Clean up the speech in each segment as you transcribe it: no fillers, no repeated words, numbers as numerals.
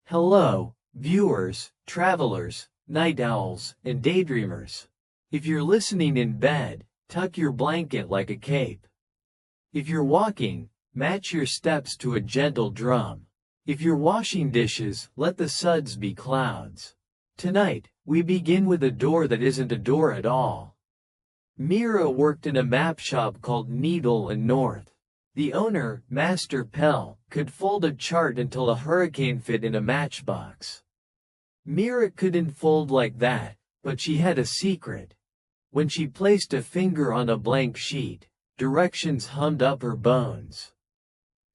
Hello, viewers, travelers, night owls, and daydreamers. If you're listening in bed, tuck your blanket like a cape. If you're walking, match your steps to a gentle drum. If you're washing dishes, let the suds be clouds. Tonight, we begin with a door that isn't a door at all. Mira worked in a map shop called Needle and North. The owner, Master Pell, could fold a chart until a hurricane fit in a matchbox. Mira couldn't fold like that, but she had a secret. When she placed a finger on a blank sheet, directions hummed up her bones.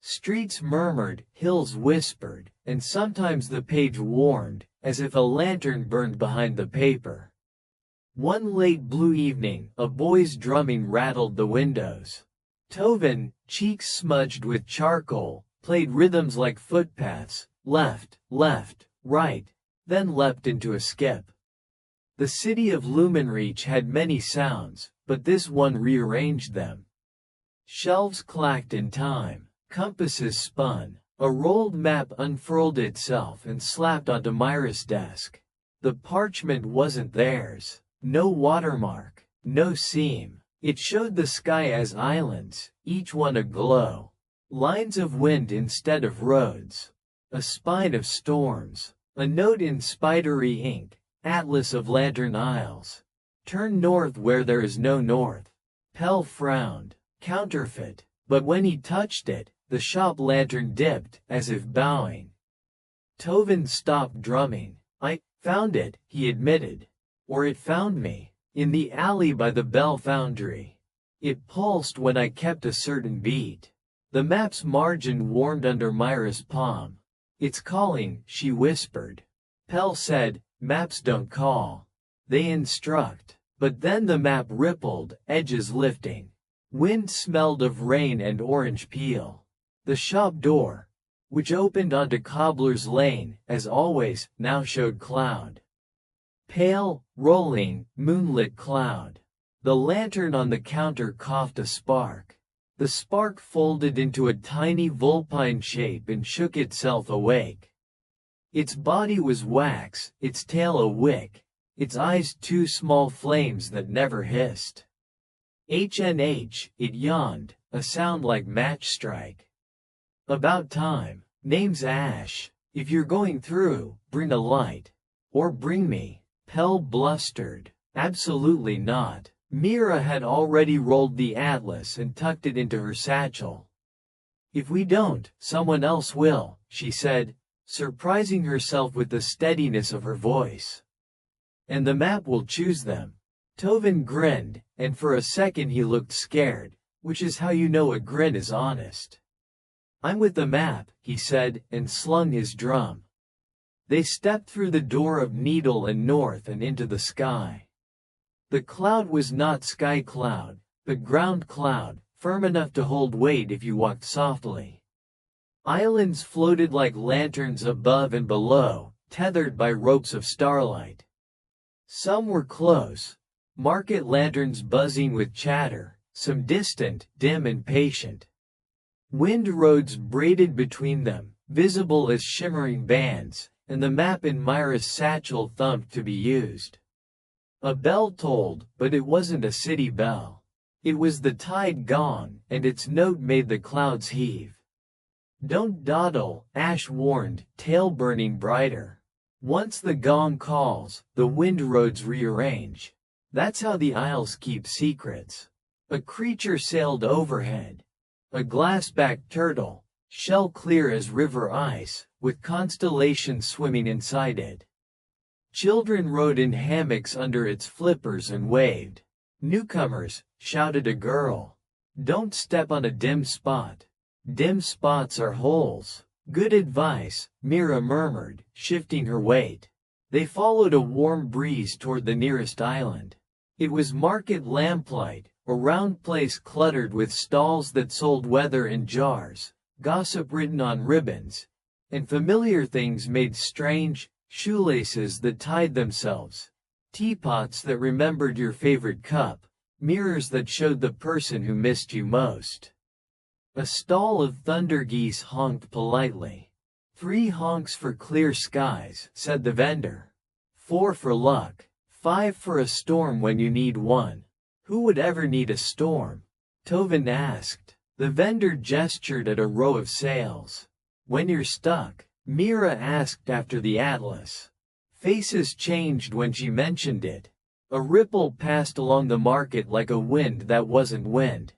Streets murmured, hills whispered, and sometimes the page warned, as if a lantern burned behind the paper. One late blue evening, a boy's drumming rattled the windows. Toven, cheeks smudged with charcoal, played rhythms like footpaths, left, right, then leapt into a skip. The city of Lumenreach had many sounds, but this one rearranged them. Shelves clacked in time, compasses spun, a rolled map unfurled itself and slapped onto Mira's desk. The parchment wasn't theirs, no watermark, no seam. It showed the sky as islands, each one aglow. Lines of wind instead of roads. A spine of storms. A note in spidery ink, atlas of lantern isles. Turn north where there is no north. Pell frowned. Counterfeit. But when he touched it, the shop lantern dipped, as if bowing. Toven stopped drumming. I found it, he admitted. Or it found me. In the alley by the bell foundry. It pulsed when I kept a certain beat. The map's margin warmed under Mira's palm. It's calling, she whispered. Pell said, maps don't call. They instruct. But then the map rippled, edges lifting. Wind smelled of rain and orange peel. The shop door, which opened onto Cobbler's Lane, as always, now showed cloud. Pale, rolling, moonlit cloud. The lantern on the counter coughed a spark. The spark folded into a tiny vulpine shape and shook itself awake. Its body was wax, its tail a wick, its eyes two small flames that never hissed. HNH, it yawned, a sound like match strike. About time. Name's Ash. If you're going through, bring a light. Or bring me. Pell blustered. Absolutely not. Mira had already rolled the atlas and tucked it into her satchel. If we don't, someone else will, she said, surprising herself with the steadiness of her voice. And the map will choose them. Toven grinned, and for a second he looked scared, which is how you know a grin is honest. I'm with the map, he said, and slung his drum. They stepped through the door of Needle and North and into the sky. The cloud was not sky cloud, but ground cloud, firm enough to hold weight if you walked softly. Islands floated like lanterns above and below, tethered by ropes of starlight. Some were close, market lanterns buzzing with chatter, some distant, dim and patient. Wind roads braided between them, visible as shimmering bands, and the map in Mira's satchel thumped to be used. A bell tolled, but it wasn't a city bell. It was the tide gong, and its note made the clouds heave. Don't dawdle, Ash warned, tail burning brighter. Once the gong calls, the wind roads rearrange. That's how the Isles keep secrets. A creature sailed overhead. A glassback turtle, shell clear as river ice, with constellations swimming inside it. Children rode in hammocks under its flippers and waved. Newcomers, shouted a girl. Don't step on a dim spot. Dim spots are holes. Good advice, Mira murmured, shifting her weight. They followed a warm breeze toward the nearest island. It was market lamplight, a round place cluttered with stalls that sold weather in jars, gossip written on ribbons, and familiar things made strange, shoelaces that tied themselves, teapots that remembered your favorite cup, mirrors that showed the person who missed you most. A stall of thunder geese honked politely. 3 honks for clear skies, said the vendor. 4 for luck. 5 for a storm when you need one. Who would ever need a storm? Toven asked. The vendor gestured at a row of sails. When you're stuck, Mira asked after the atlas. Faces changed when she mentioned it. A ripple passed along the market like a wind that wasn't wind.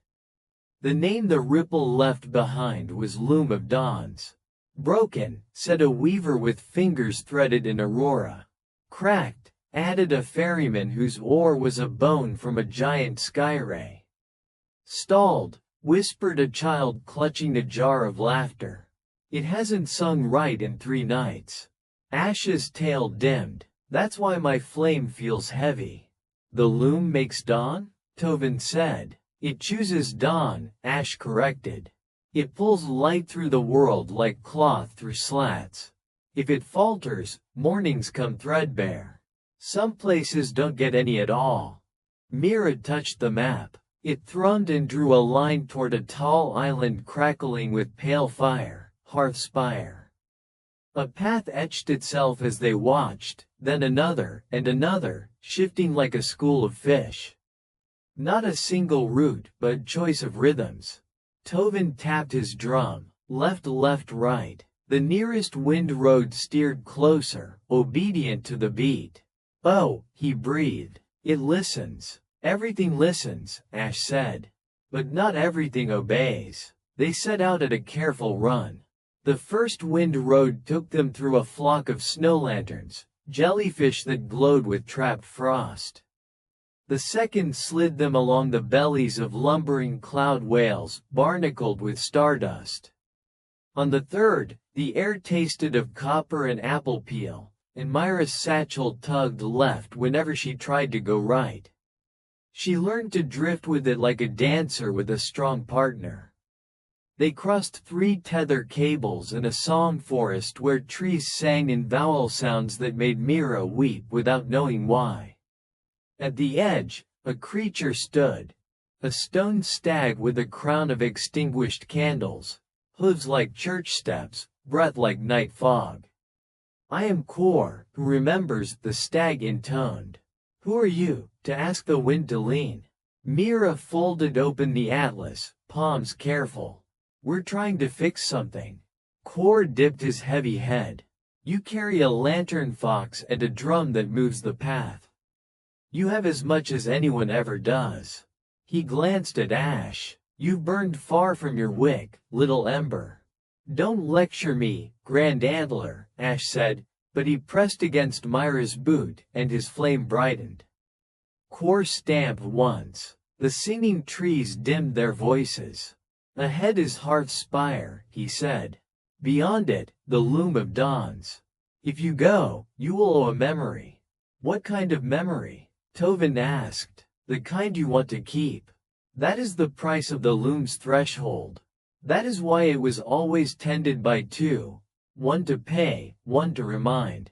The name the ripple left behind was Loom of Dawns. Broken, said a weaver with fingers threaded in aurora. Cracked, added a ferryman whose oar was a bone from a giant skyray. Stalled, whispered a child clutching a jar of laughter. It hasn't sung right in 3 nights. Ash's tail dimmed. That's why my flame feels heavy. The loom makes dawn? Toven said. It chooses dawn, Ash corrected. It pulls light through the world like cloth through slats. If it falters, mornings come threadbare. Some places don't get any at all. Mira touched the map. It thrummed and drew a line toward a tall island crackling with pale fire, hearth spire. A path etched itself as they watched, then another, and another, shifting like a school of fish. Not a single route, but choice of rhythms. Toven tapped his drum, left, right. The nearest wind road steered closer, obedient to the beat. Oh, he breathed. It listens. Everything listens, Ash said. But not everything obeys. They set out at a careful run. The first wind road took them through a flock of snow lanterns, jellyfish that glowed with trapped frost. The second slid them along the bellies of lumbering cloud whales, barnacled with stardust. On the third, the air tasted of copper and apple peel, and Mira's satchel tugged left whenever she tried to go right. She learned to drift with it like a dancer with a strong partner. They crossed 3 tether cables and a song forest where trees sang in vowel sounds that made Mira weep without knowing why. At the edge, a creature stood. A stone stag with a crown of extinguished candles, hooves like church steps, breath like night fog. I am Kor, who remembers, the stag intoned. Who are you, to ask the wind to lean? Mira folded open the atlas, palms careful. We're trying to fix something. Kor dipped his heavy head. You carry a lantern fox and a drum that moves the path. You have as much as anyone ever does. He glanced at Ash. You've burned far from your wick, little ember. Don't lecture me, Grand Antler, Ash said, but he pressed against Mira's boot, and his flame brightened. Kor stamped once. The singing trees dimmed their voices. Ahead is Hearth Spire, he said. Beyond it, the Loom of Dawns. If you go, you will owe a memory. What kind of memory? Toven asked. The kind you want to keep. That is the price of the loom's threshold. That is why it was always tended by 2, one to pay, one to remind.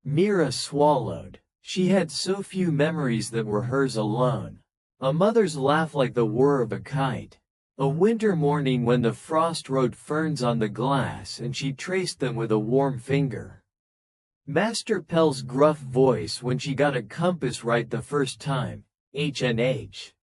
Mira swallowed. She had so few memories that were hers alone. A mother's laugh like the whir of a kite. A winter morning when the frost wrote ferns on the glass and she traced them with a warm finger. Master Pell's gruff voice when she got a compass right the first time, H&H.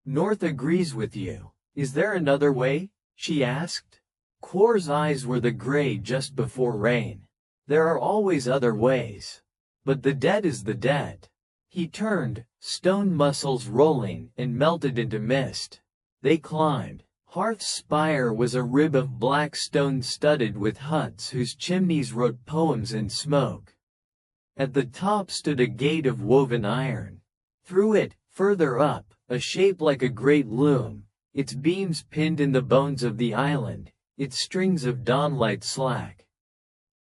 North agrees with you. Is there another way? She asked. Kor's eyes were the gray just before rain. There are always other ways. But the dead is the dead. He turned, stone muscles rolling, and melted into mist. They climbed. Hearth Spire was a rib of black stone studded with huts whose chimneys wrote poems in smoke. At the top stood a gate of woven iron. Through it, further up, a shape like a great loom, its beams pinned in the bones of the island, its strings of dawnlight slack.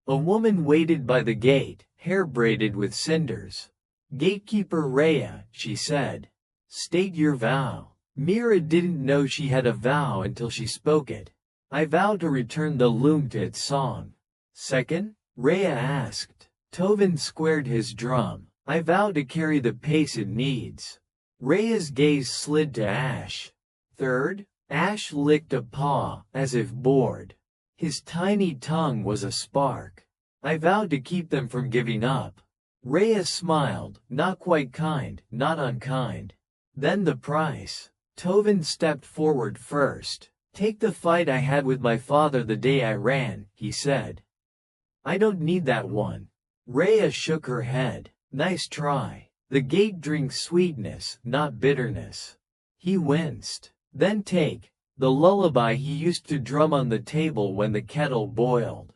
A woman waited by the gate, hair braided with cinders. Gatekeeper Rhea, she said. State your vow. Mira didn't know she had a vow until she spoke it. I vow to return the loom to its song. Second? Rhea asked. Toven squared his drum. I vow to carry the pace it needs. Rhea's gaze slid to Ash. Third? Ash licked a paw, as if bored. His tiny tongue was a spark. I vowed to keep them from giving up. Rhea smiled, not quite kind, not unkind. Then the price. Toven stepped forward first. Take the fight I had with my father the day I ran, he said. I don't need that one. Rhea shook her head. Nice try. The gate drinks sweetness, not bitterness. He winced. Then take the lullaby he used to drum on the table when the kettle boiled.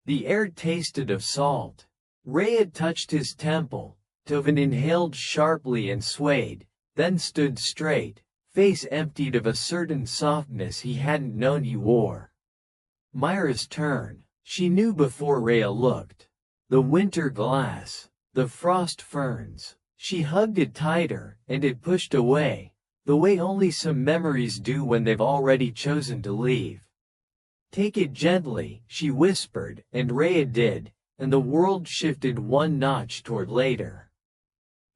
The air tasted of salt. Rhea touched his temple. Toven inhaled sharply and swayed, then stood straight, face emptied of a certain softness he hadn't known he wore. Mira's turn. She knew before Rhea looked. The winter glass. The frost ferns. She hugged it tighter, and it pushed away, the way only some memories do when they've already chosen to leave. Take it gently, she whispered, and Rhea did, and the world shifted one notch toward later.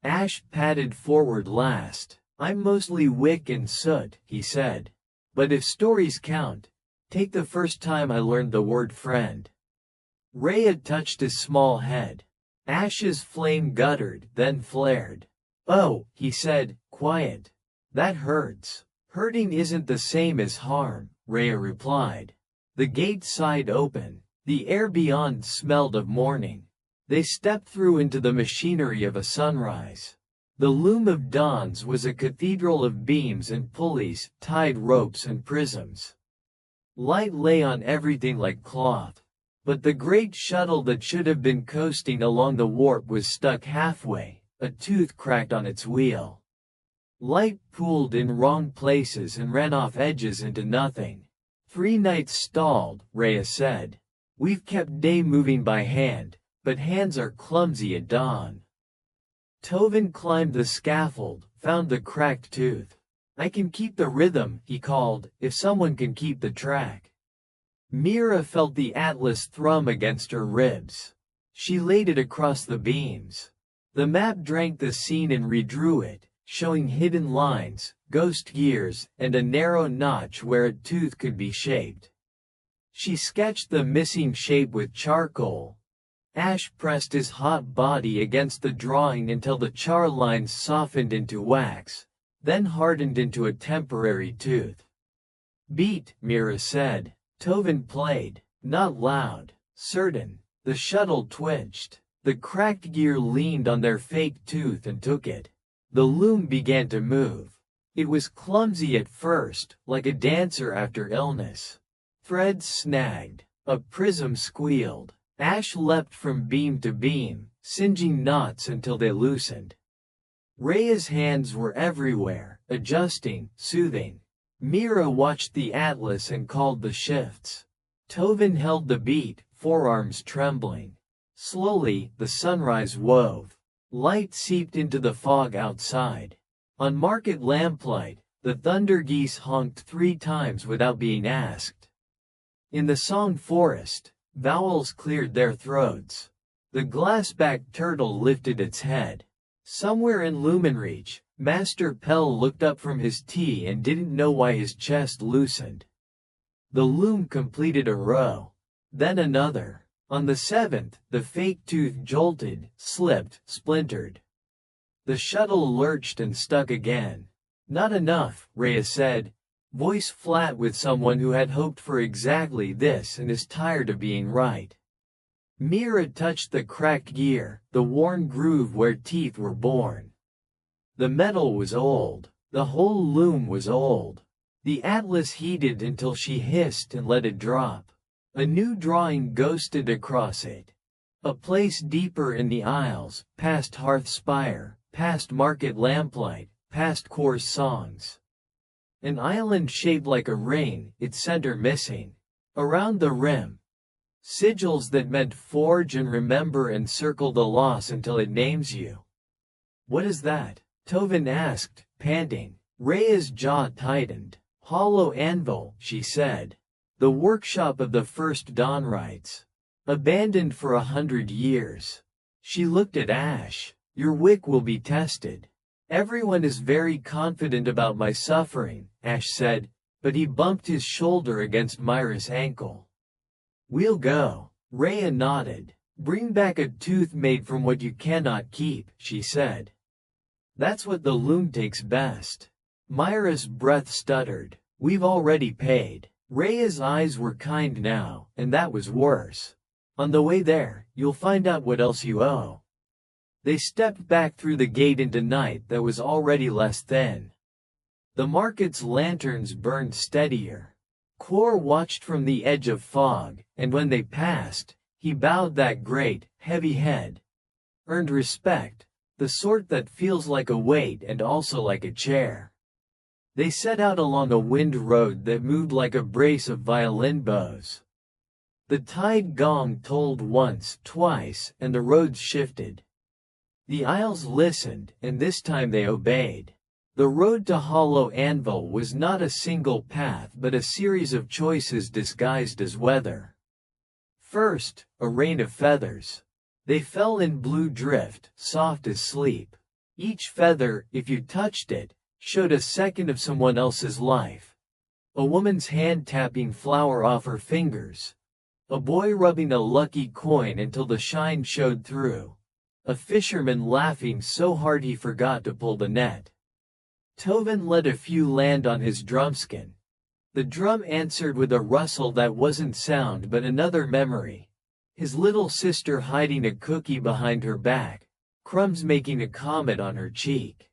Ash padded forward last. I'm mostly wick and soot, he said. But if stories count, take the first time I learned the word friend. Rhea touched his small head. Ash's flame guttered, then flared. Oh, he said, quiet. That hurts. Hurting isn't the same as harm, Rhea replied. The gate sighed open. The air beyond smelled of morning. They stepped through into the machinery of a sunrise. The Loom of Dawns was a cathedral of beams and pulleys, tied ropes and prisms. Light lay on everything like cloth. But the great shuttle that should have been coasting along the warp was stuck halfway, a tooth cracked on its wheel. Light pooled in wrong places and ran off edges into nothing. 3 nights stalled, Rhea said. We've kept day moving by hand, but hands are clumsy at dawn. Toven climbed the scaffold, found the cracked tooth. I can keep the rhythm, he called, if someone can keep the track. Mira felt the atlas thrum against her ribs. She laid it across the beams. The map drank the scene and redrew it, showing hidden lines, ghost gears, and a narrow notch where a tooth could be shaped. She sketched the missing shape with charcoal. Ash pressed his hot body against the drawing until the char lines softened into wax, then hardened into a temporary tooth. Beat, Mira said. Toven played, not loud, certain. The shuttle twitched. The cracked gear leaned on their fake tooth and took it. The loom began to move. It was clumsy at first, like a dancer after illness. Threads snagged. A prism squealed. Ash leapt from beam to beam, singeing knots until they loosened. Rhea's hands were everywhere, adjusting, soothing. Mira watched the atlas and called the shifts. Toven held the beat, forearms trembling. Slowly, the sunrise wove. Light seeped into the fog outside. On market lamplight, the thunder geese honked 3 times without being asked. In the song forest, vowels cleared their throats. The glassback turtle lifted its head. Somewhere in Lumenreach, Master Pell looked up from his tea and didn't know why his chest loosened. The loom completed a row. Then another. On the 7th, the fake tooth jolted, slipped, splintered. The shuttle lurched and stuck again. Not enough, Rhea said, voice flat with someone who had hoped for exactly this and is tired of being right. Mira touched the cracked gear, the worn groove where teeth were born. The metal was old. The whole loom was old. The atlas heated until she hissed and let it drop. A new drawing ghosted across it. A place deeper in the aisles, past hearth spire, past market lamplight, past coarse songs. An island shaped like a ring, its center missing. Around the rim, sigils that meant forge and remember and circle the loss until it names you. What is that? Toven asked, panting. Rhea's jaw tightened. Hollow anvil, she said. The workshop of the first Dawnrights. Abandoned for 100 years. She looked at Ash. Your wick will be tested. Everyone is very confident about my suffering, Ash said, but he bumped his shoulder against Mira's ankle. We'll go. Rhea nodded. Bring back a tooth made from what you cannot keep, she said. That's what the loom takes best. Mira's breath stuttered. We've already paid. Rhea's eyes were kind now, and that was worse. On the way there, you'll find out what else you owe. They stepped back through the gate into night that was already less thin. The market's lanterns burned steadier. Quor watched from the edge of fog, and when they passed, he bowed that great, heavy head. Earned respect, the sort that feels like a weight and also like a chair. They set out along a wind road that moved like a brace of violin bows. The tide gong tolled once, twice, and the roads shifted. The Isles listened, and this time they obeyed. The road to Hollow Anvil was not a single path but a series of choices disguised as weather. First, a rain of feathers. They fell in blue drift, soft as sleep. Each feather, if you touched it, showed a second of someone else's life. A woman's hand tapping flour off her fingers. A boy rubbing a lucky coin until the shine showed through. A fisherman laughing so hard he forgot to pull the net. Toven let a few land on his drumskin. The drum answered with a rustle that wasn't sound but another memory. His little sister hiding a cookie behind her back, crumbs making a comet on her cheek.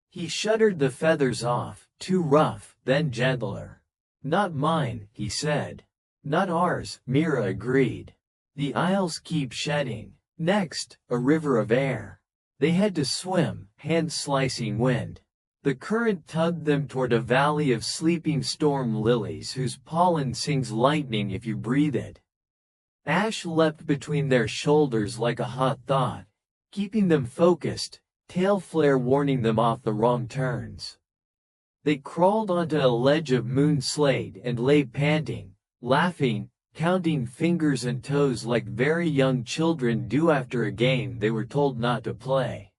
He shuddered the feathers off, too rough, then gentler. Not mine, he said. Not ours, Mira agreed. The Isles keep shedding. Next, a river of air. They had to swim, hand-slicing wind. The current tugged them toward a valley of sleeping storm lilies whose pollen sings lightning if you breathe it. Ash leapt between their shoulders like a hot thought, keeping them focused, tail flare warning them off the wrong turns. They crawled onto a ledge of moon slate and lay panting, laughing, counting fingers and toes like very young children do after a game they were told not to play.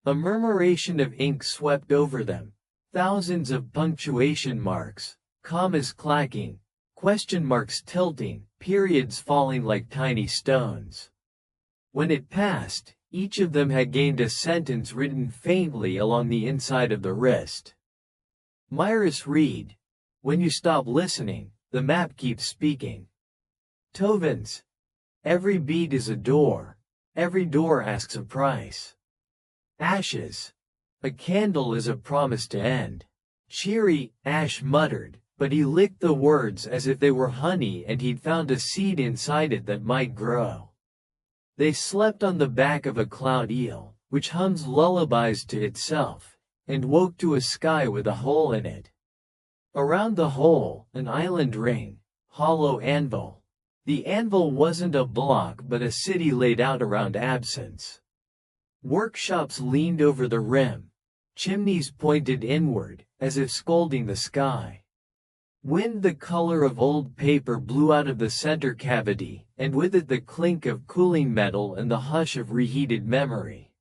A murmuration of ink swept over them, thousands of punctuation marks, commas clacking, question marks tilting, periods falling like tiny stones. When it passed, each of them had gained a sentence written faintly along the inside of the wrist. Mira's read. When you stop listening, the map keeps speaking. Toven's. Every beat is a door. Every door asks a price. Ashes. A candle is a promise to end. Cheery, Ash muttered, but he licked the words as if they were honey and he'd found a seed inside it that might grow. They slept on the back of a cloud eel, which hums lullabies to itself, and woke to a sky with a hole in it. Around the hole, an island ring, Hollow Anvil. The anvil wasn't a block but a city laid out around absence. Workshops leaned over the rim. Chimneys pointed inward, as if scolding the sky. Wind the color of old paper blew out of the center cavity, and with it the clink of cooling metal and the hush of reheated memory.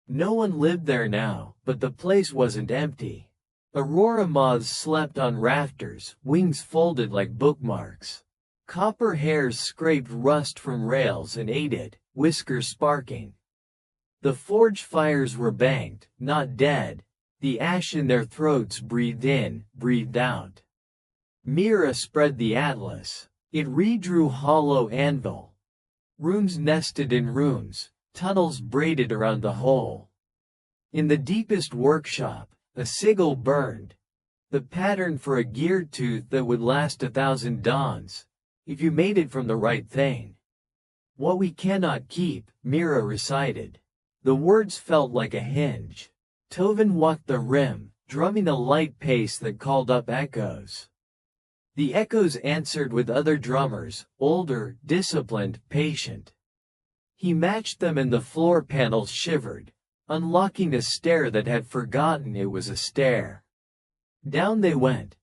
No one lived there now, but the place wasn't empty. Aurora moths slept on rafters, wings folded like bookmarks. Copper hares scraped rust from rails and ate it, whiskers sparking. The forge fires were banked, not dead. The ash in their throats breathed in, breathed out. Mira spread the atlas. It redrew Hollow Anvil. Rooms nested in rooms, tunnels braided around the hole. In the deepest workshop, a sigil burned. The pattern for a gear tooth that would last 1,000 dawns, if you made it from the right thing. What we cannot keep, Mira recited. The words felt like a hinge. Toven walked the rim, drumming a light pace that called up echoes. The echoes answered with other drummers, older, disciplined, patient. He matched them and the floor panels shivered, unlocking a stair that had forgotten it was a stair. Down they went.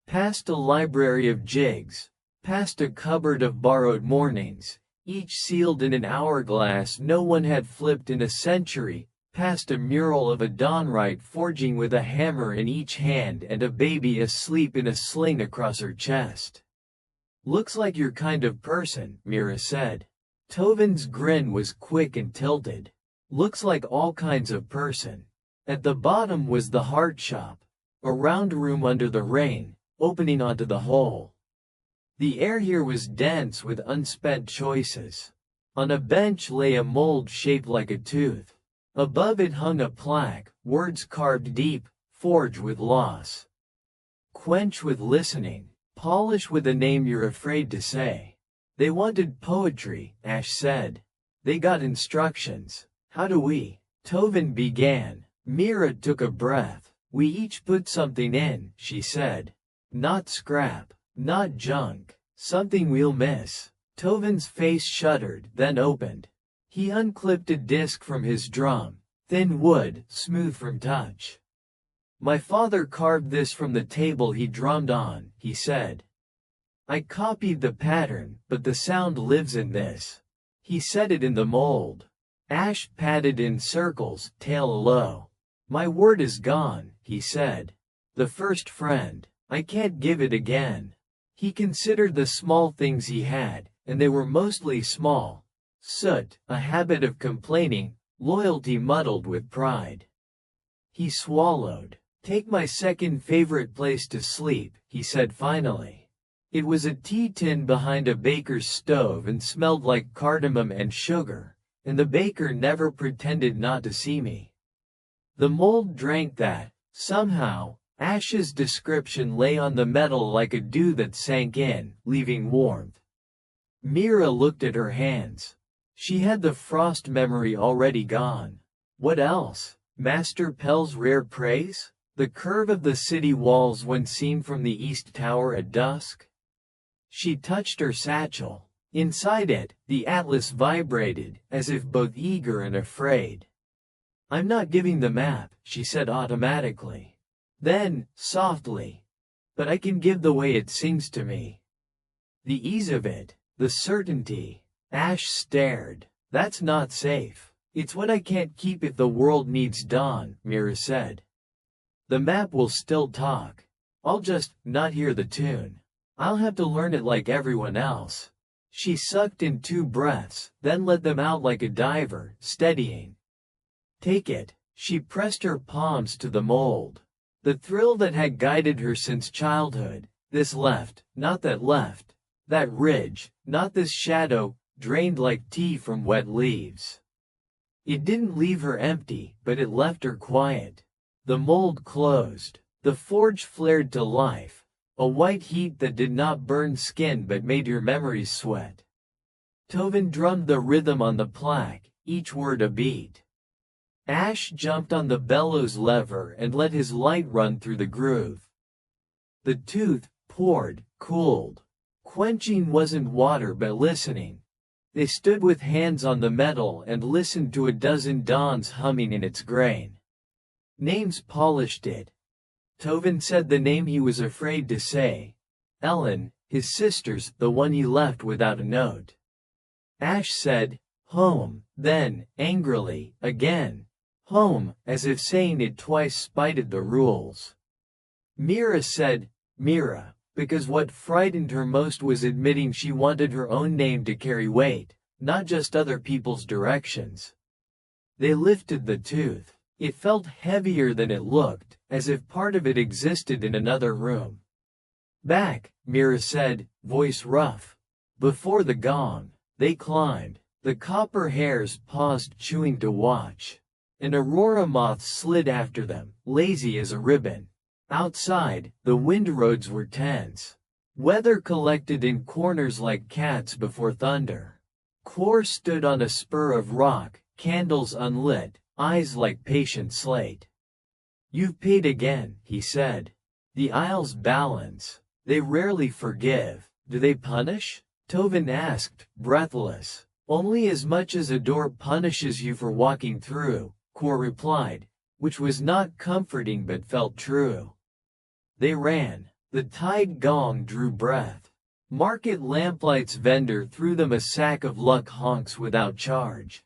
Past a library of jigs, past a cupboard of borrowed mornings, each sealed in an hourglass no one had flipped in a century, past a mural of a dawnwright forging with a hammer in each hand and a baby asleep in a sling across her chest. Looks like your kind of person, Mira said. Toven's grin was quick and tilted. Looks like all kinds of person. At the bottom was the heart shop, a round room under the rain, opening onto the hole. The air here was dense with unspent choices. On a bench lay a mold shaped like a tooth. Above it hung a plaque, words carved deep, forge with loss. Quench with listening, polish with a name you're afraid to say. They wanted poetry, Ash said. They got instructions. How do we? Toven began. Mira took a breath. We each put something in, she said. Not scrap, not junk, something we'll miss. Toven's face shuddered, then opened. He unclipped a disc from his drum, thin wood, smooth from touch. My father carved this from the table he drummed on, he said. I copied the pattern, but the sound lives in this. He set it in the mold. Ash patted in circles, tail low. My word is gone, he said. The first friend. I can't give it again. He considered the small things he had, and they were mostly small. Soot, a habit of complaining, loyalty muddled with pride. He swallowed. Take my second favorite place to sleep, he said finally. It was a tea tin behind a baker's stove and smelled like cardamom and sugar, and the baker never pretended not to see me. The mold drank that. Somehow, Ash's description lay on the metal like a dew that sank in, leaving warmth. Mira looked at her hands. She had the frost memory already gone. What else? Master Pell's rare praise? The curve of the city walls when seen from the east tower at dusk? She touched her satchel. Inside it, the atlas vibrated, as if both eager and afraid. I'm not giving the map, she said automatically. Then, softly. But I can give the way it sings to me. The ease of it, the certainty. Ash stared. That's not safe. It's what I can't keep if the world needs dawn, Mira said. The map will still talk. I'll just not hear the tune. I'll have to learn it like everyone else. She sucked in 2 breaths, then let them out like a diver, steadying. Take it. She pressed her palms to the mold. The thrill that had guided her since childhood, this left, not that left, that ridge, not this shadow, drained like tea from wet leaves. It didn't leave her empty, but it left her quiet. The mold closed. The forge flared to life, a white heat that did not burn skin but made your memories sweat. Toven drummed the rhythm on the plaque, each word a beat. Ash jumped on the bellows lever and let his light run through the groove. The tooth poured, cooled. Quenching wasn't water but listening. They stood with hands on the metal and listened to a dozen dawns humming in its grain. Names polished it. Toven said the name he was afraid to say. Ellen, his sister's, the one he left without a note. Ash said, home, then, angrily, again. Home, as if saying it twice spited the rules. Mira said, Mira, because what frightened her most was admitting she wanted her own name to carry weight, not just other people's directions. They lifted the tooth. It felt heavier than it looked, as if part of it existed in another room. Back, Mira said, voice rough. Before the gong, they climbed. The copper hares paused chewing to watch. An aurora moth slid after them, lazy as a ribbon. Outside, the wind roads were tense. Weather collected in corners like cats before thunder. Kor stood on a spur of rock, candles unlit, eyes like patient slate. You've paid again, he said. The Isles balance. They rarely forgive. Do they punish? Toven asked, breathless. Only as much as a door punishes you for walking through, Kor replied, which was not comforting but felt true. They ran. The tide gong drew breath. Market lamplights vendor threw them a sack of luck honks without charge.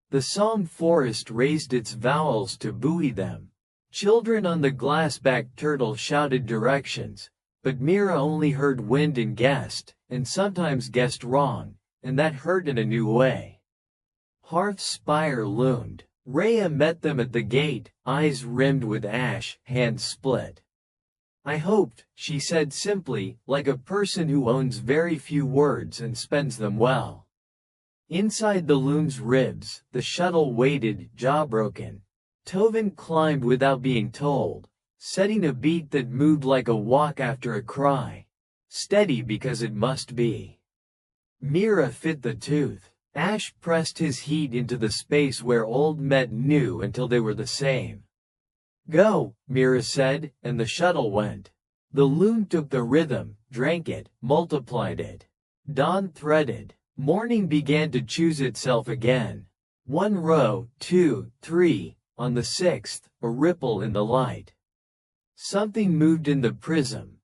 The song forest raised its vowels to buoy them. Children on the glassback turtle shouted directions. But Mira only heard wind and guessed, and sometimes guessed wrong, and that hurt in a new way. Hearth's spire loomed. Rhea met them at the gate, eyes rimmed with ash, hands split. "I hoped," she said simply, like a person who owns very few words and spends them well. Inside the loom's ribs, the shuttle waited, jaw-broken. Toven climbed without being told, setting a beat that moved like a walk after a cry. Steady because it must be. Mira fit the tooth. Ash pressed his heat into the space where old met new until they were the same. "Go," Mira said, and the shuttle went. The loom took the rhythm, drank it, multiplied it. Dawn threaded. Morning began to choose itself again. 1 row, 2, 3, on the 6th, a ripple in the light. Something moved in the prism.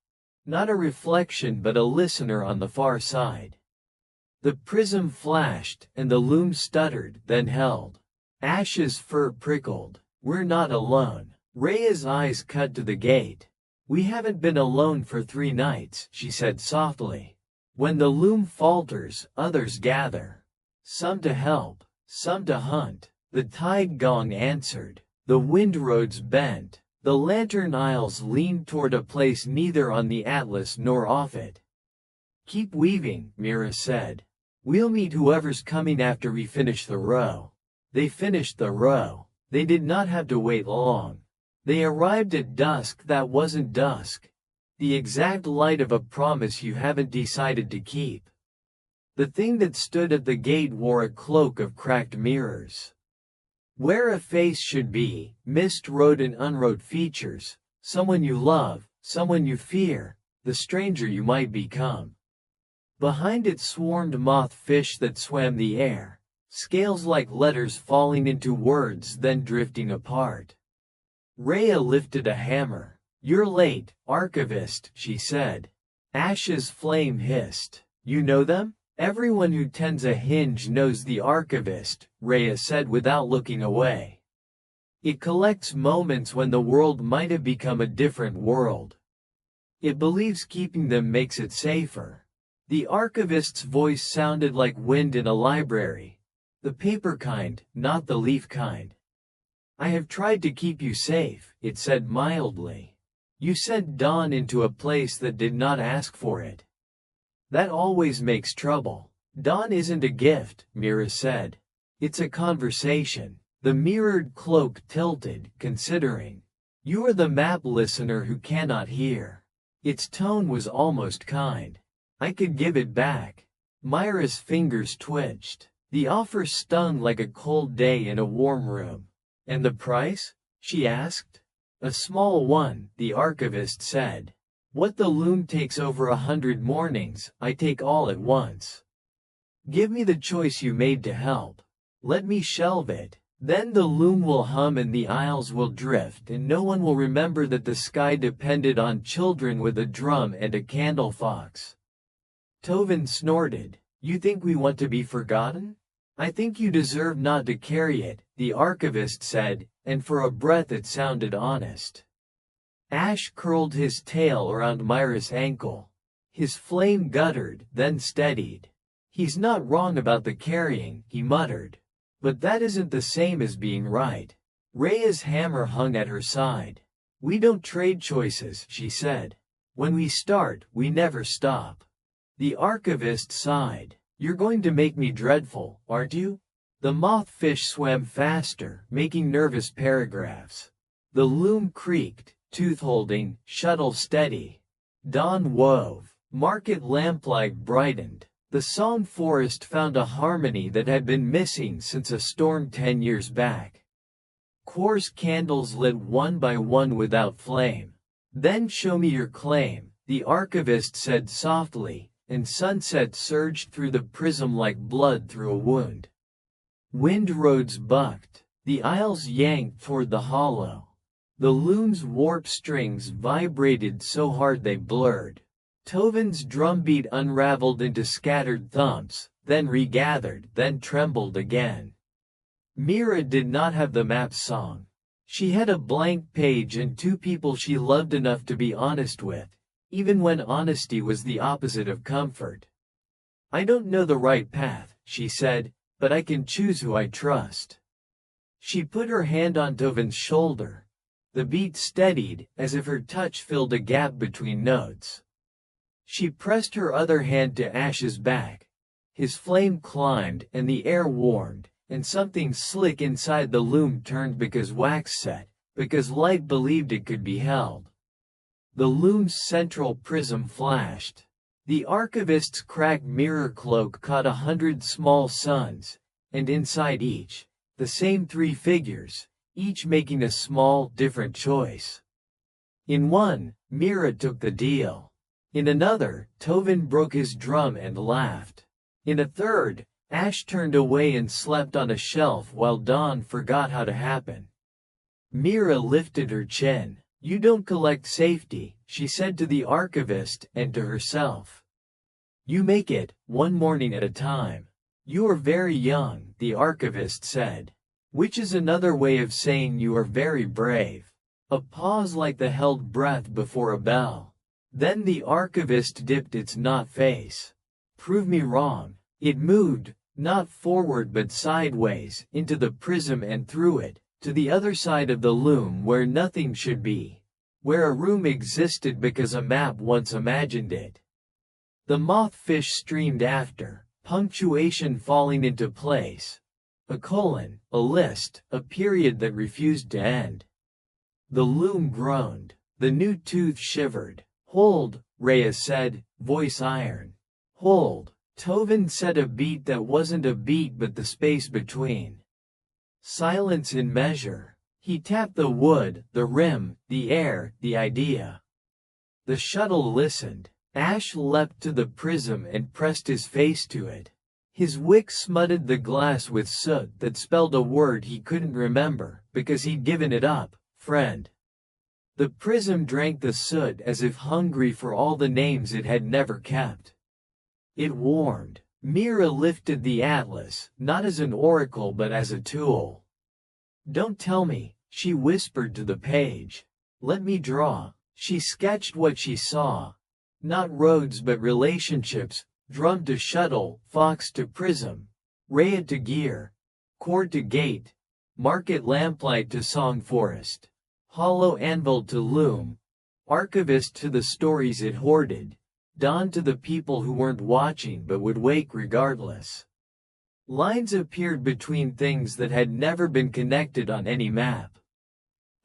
Not a reflection but a listener on the far side. The prism flashed, and the loom stuttered, then held. Ash's fur prickled. "We're not alone." Rhea's eyes cut to the gate. "We haven't been alone for 3 nights," she said softly. "When the loom falters, others gather. Some to help, some to hunt." The tide gong answered. The wind roads bent. The lantern isles leaned toward a place neither on the atlas nor off it. "Keep weaving," Mira said. "We'll meet whoever's coming after we finish the row." They finished the row. They did not have to wait long. They arrived at dusk that wasn't dusk. The exact light of a promise you haven't decided to keep. The thing that stood at the gate wore a cloak of cracked mirrors. Where a face should be, mist wrote and unwrote features. Someone you love, someone you fear, the stranger you might become. Behind it swarmed moth fish that swam the air, scales like letters falling into words then drifting apart. Rhea lifted a hammer. "You're late, archivist," she said. Ash's flame hissed. "You know them?" "Everyone who tends a hinge knows the archivist," Rhea said without looking away. "It collects moments when the world might have become a different world. It believes keeping them makes it safer." The archivist's voice sounded like wind in a library. "The paper kind, not the leaf kind." "I have tried to keep you safe," it said mildly. "You sent dawn into a place that did not ask for it. That always makes trouble." "Dawn isn't a gift," Mira said. "It's a conversation." The mirrored cloak tilted, considering. "You are the map listener who cannot hear." Its tone was almost kind. "I could give it back." Mira's fingers twitched. The offer stung like a cold day in a warm room. "And the price?" she asked. "A small one," the archivist said. "What the loom takes over 100 mornings, I take all at once. Give me the choice you made to help. Let me shelve it. Then the loom will hum and the isles will drift and no one will remember that the sky depended on children with a drum and a candle fox." Toven snorted. "You think we want to be forgotten?" "I think you deserve not to carry it," the archivist said, and for a breath it sounded honest. Ash curled his tail around Mira's ankle. His flame guttered, then steadied. "He's not wrong about the carrying," he muttered. "But that isn't the same as being right." Rhea's hammer hung at her side. "We don't trade choices," she said. "When we start, we never stop." The archivist sighed. "You're going to make me dreadful, aren't you?" The mothfish swam faster, making nervous paragraphs. The loom creaked, tooth-holding, shuttle steady. Dawn wove. Market lamplight brightened. The song forest found a harmony that had been missing since a storm 10 years back. Coarse candles lit one by one without flame. "Then show me your claim," the archivist said softly, and sunset surged through the prism like blood through a wound. Wind roads bucked. The aisles yanked toward the hollow. The loom's warp strings vibrated so hard they blurred. Toven's drumbeat unraveled into scattered thumps, then regathered, then trembled again. Mira did not have the map song. She had a blank page and 2 people she loved enough to be honest with. even when honesty was the opposite of comfort. "I don't know the right path," she said, "but I can choose who I trust." She put her hand on Toven's shoulder. The beat steadied, as if her touch filled a gap between notes. She pressed her other hand to Ash's back. His flame climbed, and the air warmed, and something slick inside the loom turned because wax set, because light believed it could be held. The loom's central prism flashed. The archivist's cracked mirror cloak caught 100 small suns, and inside each, the same 3 figures, each making a small, different choice. In one, Mira took the deal. In another, Toven broke his drum and laughed. In a third, Ash turned away and slept on a shelf while dawn forgot how to happen. Mira lifted her chin. "You don't collect safety," she said to the archivist and to herself. "You make it, one morning at a time." "You are very young," the archivist said. Which is another way of saying you are very brave. A pause like the held breath before a bell. Then the archivist dipped its knot face. "Prove me wrong." It moved, not forward but sideways, into the prism and through it, to the other side of the loom where nothing should be. Where a room existed because a map once imagined it. The moth fish streamed after, punctuation falling into place. A colon, a list, a period that refused to end. The loom groaned. The new tooth shivered. "Hold," Rhea said, voice iron. "Hold." Toven said a beat that wasn't a beat but the space between. Silence in measure. He tapped the wood, the rim, the air, the idea. The shuttle listened. Ash leapt to the prism and pressed his face to it. His wick smutted the glass with soot that spelled a word he couldn't remember, because he'd given it up, friend. The prism drank the soot as if hungry for all the names it had never kept. It warmed. Mira lifted the atlas, not as an oracle but as a tool. "Don't tell me," she whispered to the page. "Let me draw." She sketched what she saw. Not roads but relationships, drum to shuttle, fox to prism, Rhea to gear, cord to gate, market lamplight to song forest, hollow anvil to loom, archivist to the stories it hoarded, dawn to the people who weren't watching but would wake regardless. Lines appeared between things that had never been connected on any map.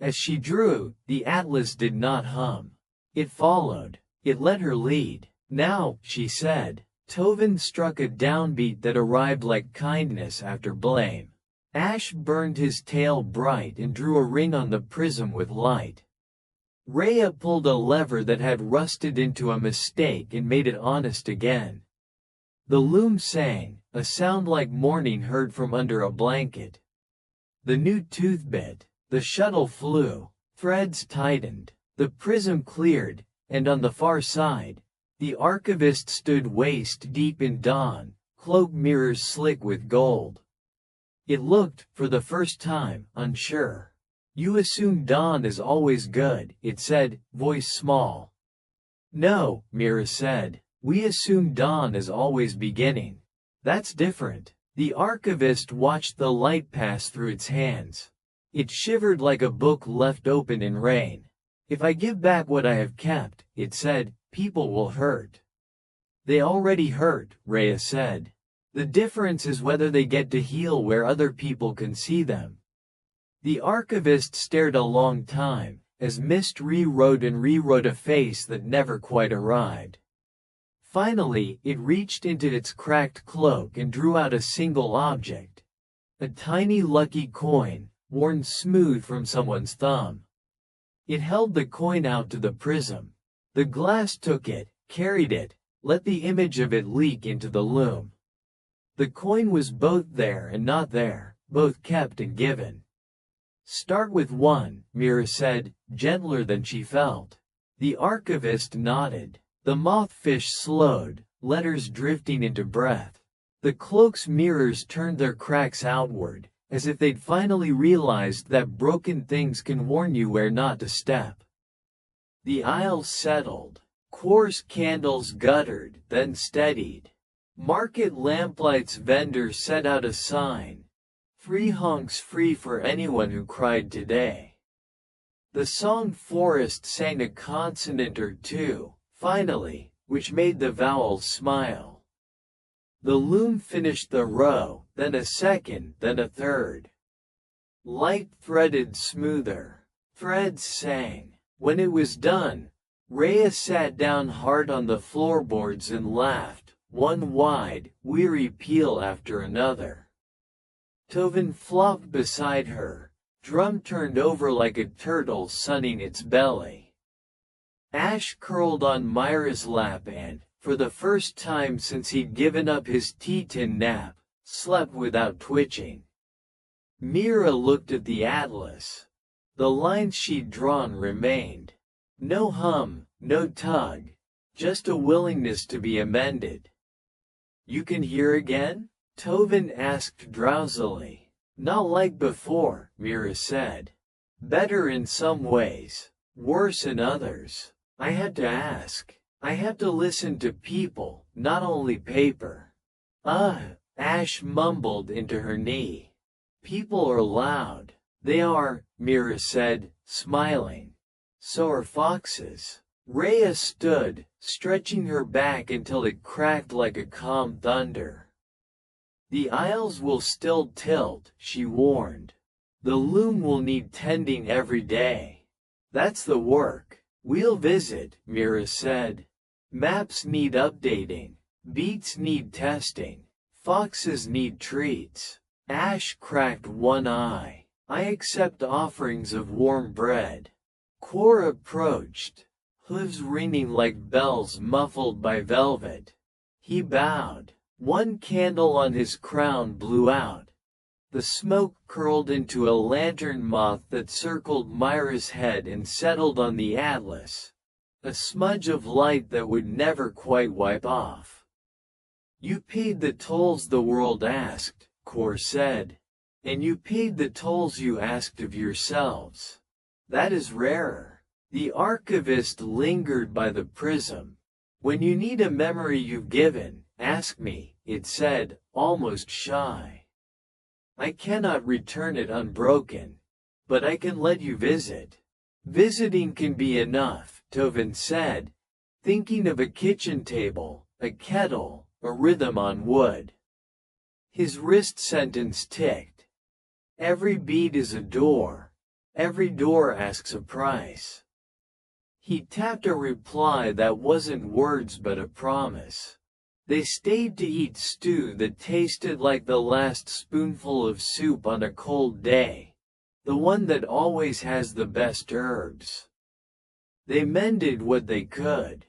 As she drew, the atlas did not hum. It followed. It let her lead. "Now," she said. Toven struck a downbeat that arrived like kindness after blame. Ash burned his tail bright and drew a ring on the prism with light. Rhea pulled a lever that had rusted into a mistake and made it honest again. The loom sang, a sound like morning heard from under a blanket. The new tooth bit. The shuttle flew. Threads tightened. The prism cleared, and on the far side, the archivist stood waist deep in dawn, cloak mirrors slick with gold. It looked, for the first time, unsure. "You assume dawn is always good," it said, voice small. "No," Mira said. "We assume dawn is always beginning. That's different." The archivist watched the light pass through its hands. It shivered like a book left open in rain. "If I give back what I have kept," it said, "people will hurt." "They already hurt," Rhea said. "The difference is whether they get to heal where other people can see them." The archivist stared a long time, as mist rewrote a face that never quite arrived. Finally, it reached into its cracked cloak and drew out a single object. A tiny lucky coin, worn smooth from someone's thumb. It held the coin out to the prism. The glass took it, carried it, let the image of it leak into the loom. The coin was both there and not there, both kept and given. "Start with one," Mira said, gentler than she felt. The archivist nodded. The mothfish slowed, letters drifting into breath. The cloak's mirrors turned their cracks outward, as if they'd finally realized that broken things can warn you where not to step. The aisle settled. Coarse candles guttered, then steadied. Market lamplights vendors set out a sign. Free honks free for anyone who cried today. The song forest sang a consonant or two, finally, which made the vowels smile. The loom finished the row, then a second, then a third. Light threaded smoother. Threads sang. When it was done, Rhea sat down hard on the floorboards and laughed, one wide, weary peal after another. Toven flopped beside her, drum turned over like a turtle sunning its belly. Ash curled on Mira's lap and, for the first time since he'd given up his tea-tin nap, slept without twitching. Mira looked at the atlas. The lines she'd drawn remained. No hum, no tug, just a willingness to be amended. "You can hear again?" Toven asked drowsily. "Not like before," Mira said. "Better in some ways, worse in others. I had to ask. I had to listen to people, not only paper." Ash mumbled into her knee. "People are loud." "They are," Mira said, smiling. "So are foxes." Rhea stood, stretching her back until it cracked like a calm thunder. "The aisles will still tilt," she warned. "The loom will need tending every day. That's the work." "We'll visit," Mira said. "Maps need updating. Beats need testing. Foxes need treats." Ash cracked one eye. "I accept offerings of warm bread." Cor approached, hooves ringing like bells muffled by velvet. He bowed. One candle on his crown blew out. The smoke curled into a lantern moth that circled Mira's head and settled on the atlas, a smudge of light that would never quite wipe off. "You paid the tolls the world asked," Cor said. "And you paid the tolls you asked of yourselves. That is rarer." The archivist lingered by the prism. "When you need a memory you've given, ask me," it said, almost shy. "I cannot return it unbroken. But I can let you visit." "Visiting can be enough," Toven said, thinking of a kitchen table, a kettle, a rhythm on wood. His wrist sentence ticked. "Every beat is a door. Every door asks a price." He tapped a reply that wasn't words but a promise. They stayed to eat stew that tasted like the last spoonful of soup on a cold day, the one that always has the best herbs. They mended what they could.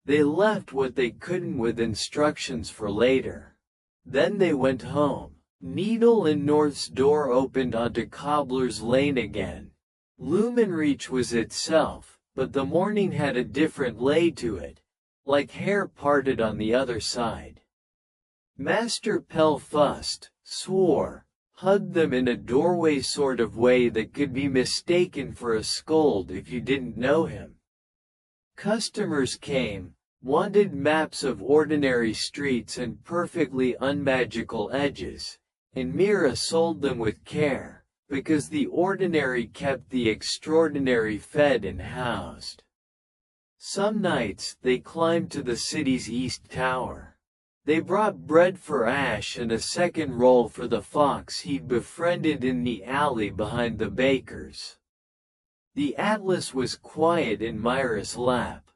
They left what they couldn't with instructions for later. Then they went home. Needle and North's door opened onto Cobbler's Lane again. Lumenreach was itself, but the morning had a different lay to it, like hair parted on the other side. Master Pell fussed, swore, hugged them in a doorway sort of way that could be mistaken for a scold if you didn't know him. Customers came, wanted maps of ordinary streets and perfectly unmagical edges, and Mira sold them with care, because the ordinary kept the extraordinary fed and housed. Some nights, they climbed to the city's east tower. They brought bread for Ash and a second roll for the fox he'd befriended in the alley behind the baker's. The atlas was quiet in Mira's lap.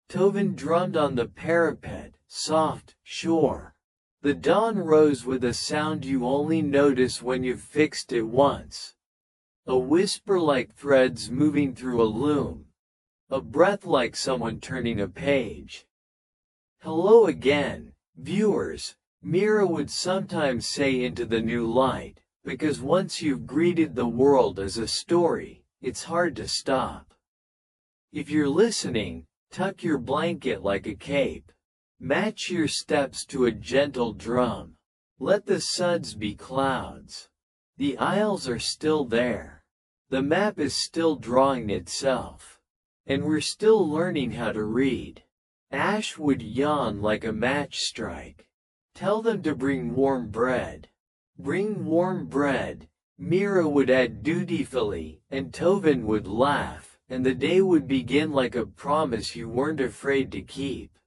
Toven drummed on the parapet, soft, sure. The dawn rose with a sound you only notice when you've fixed it once. A whisper like threads moving through a loom. A breath like someone turning a page. "Hello again, viewers," Mira would sometimes say into the new light, because once you've greeted the world as a story, it's hard to stop. If you're listening, tuck your blanket like a cape. Match your steps to a gentle drum. Let the suds be clouds. The aisles are still there. The map is still drawing itself. And we're still learning how to read. Ash would yawn like a match strike. Tell them to bring warm bread. Bring warm bread. Mira would add dutifully, and Toven would laugh, and the day would begin like a promise you weren't afraid to keep.